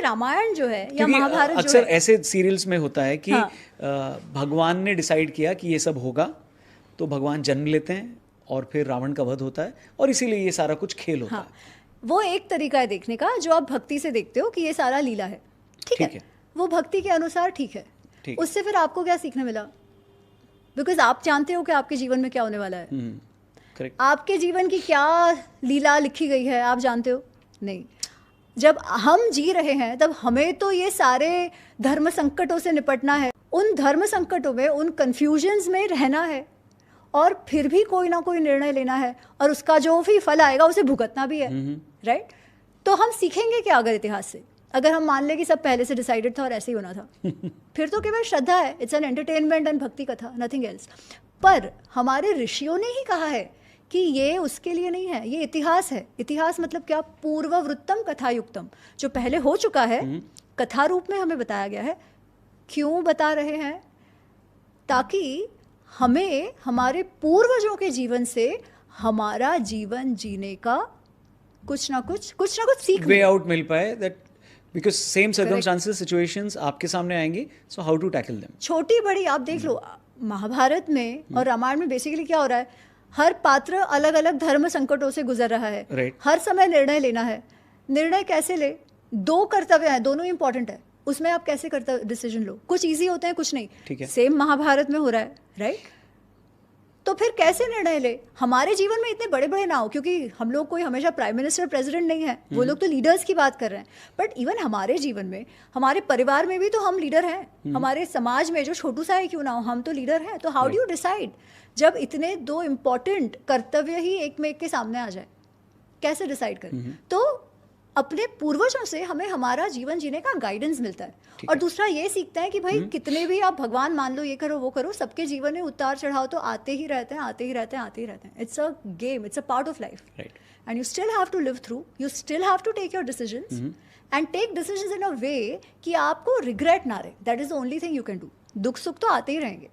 रामायण जो है या क्योंकि महाभारत जो अक्सर है, ऐसे सीरियल्स में होता है कि हाँ। भगवान ने डिसाइड किया कि ये सब होगा, तो भगवान जन्म लेते हैं और फिर रावण का वध होता है और इसीलिए ये सारा कुछ खेल होता हाँ, वो एक तरीका है देखने का जो आप भक्ति से देखते हो कि ये सारा लीला है, ठीक ठीक है, है। वो भक्ति के अनुसार ठीक है। ठीक। उससे फिर आपको क्या सीखने मिला? बिकॉज आप जानते हो कि आपके जीवन में क्या होने वाला है। करेक्ट। आपके जीवन की क्या लीला लिखी गई है आप जानते हो? नहीं। जब हम जी रहे हैं तब हमें तो ये सारे धर्म संकटों से निपटना है, उन धर्म संकटों में, उन कंफ्यूजन्स में रहना है और फिर भी कोई ना कोई निर्णय लेना है और उसका जो भी फल आएगा उसे भुगतना भी है, राइट? तो हम सीखेंगे क्या अगर इतिहास से? अगर हम मान लें कि सब पहले से डिसाइडेड था और ऐसे ही होना था, फिर तो केवल श्रद्धा है, इट्स एन एंटरटेनमेंट एंड भक्ति कथा, नथिंग एल्स। पर हमारे ऋषियों ने ही कहा है कि ये उसके लिए नहीं है, ये इतिहास है। इतिहास मतलब क्या? पूर्ववृत्तम कथायुक्तम, जो पहले हो चुका है कथा रूप में हमें बताया गया है। क्यों बता रहे हैं? ताकि हमें हमारे पूर्वजों के जीवन से हमारा जीवन जीने का कुछ ना कुछ सीख वे आउट मिल पाए, that because same circumstances, situations आपके सामने आएंगी, so how to tackle them. छोटी बड़ी आप देख लो, महाभारत में और रामायण में बेसिकली क्या हो रहा है, हर पात्र अलग अलग धर्म संकटों से गुजर रहा है। Right. हर समय निर्णय लेना है। निर्णय कैसे ले? दो कर्तव्य हैं, दोनों इंपॉर्टेंट है, उसमें आप कैसे डिसीजन लो। कुछ इजी होते हैं, कुछ नहीं। ठीक है। सेम महाभारत में हो रहा है, राइट? तो फिर कैसे निर्णय ले? हमारे जीवन में इतने बड़े बड़े ना हो, क्योंकि हम लोग कोई हमेशा प्राइम मिनिस्टर प्रेसिडेंट नहीं है, वो लोग तो लीडर्स की बात कर रहे हैं। बट इवन हमारे जीवन में, हमारे परिवार में भी तो हम लीडर हैं। हमारे समाज में जो छोटू सा है क्यों ना हो, हम तो लीडर हैं। तो हाउ डू यू डिसाइड जब इतने दो इम्पॉर्टेंट कर्तव्य ही एक में एक के सामने आ जाए? कैसे डिसाइड करें? तो अपने पूर्वजों से हमें हमारा जीवन जीने का गाइडेंस मिलता है। और दूसरा ये सीखते हैं कि भाई कितने भी आप भगवान मान लो, ये करो वो करो, सबके जीवन में उतार चढ़ाव तो आते ही रहते हैं, आते ही रहते हैं, आते ही रहते हैं। It's a game, it's a part of life, and you still have to live through, you still have to take your decisions and take decisions in a way कि आपको रिग्रेट ना रहे। That is the only thing you can do. दुख सुख तो आते ही रहेंगे,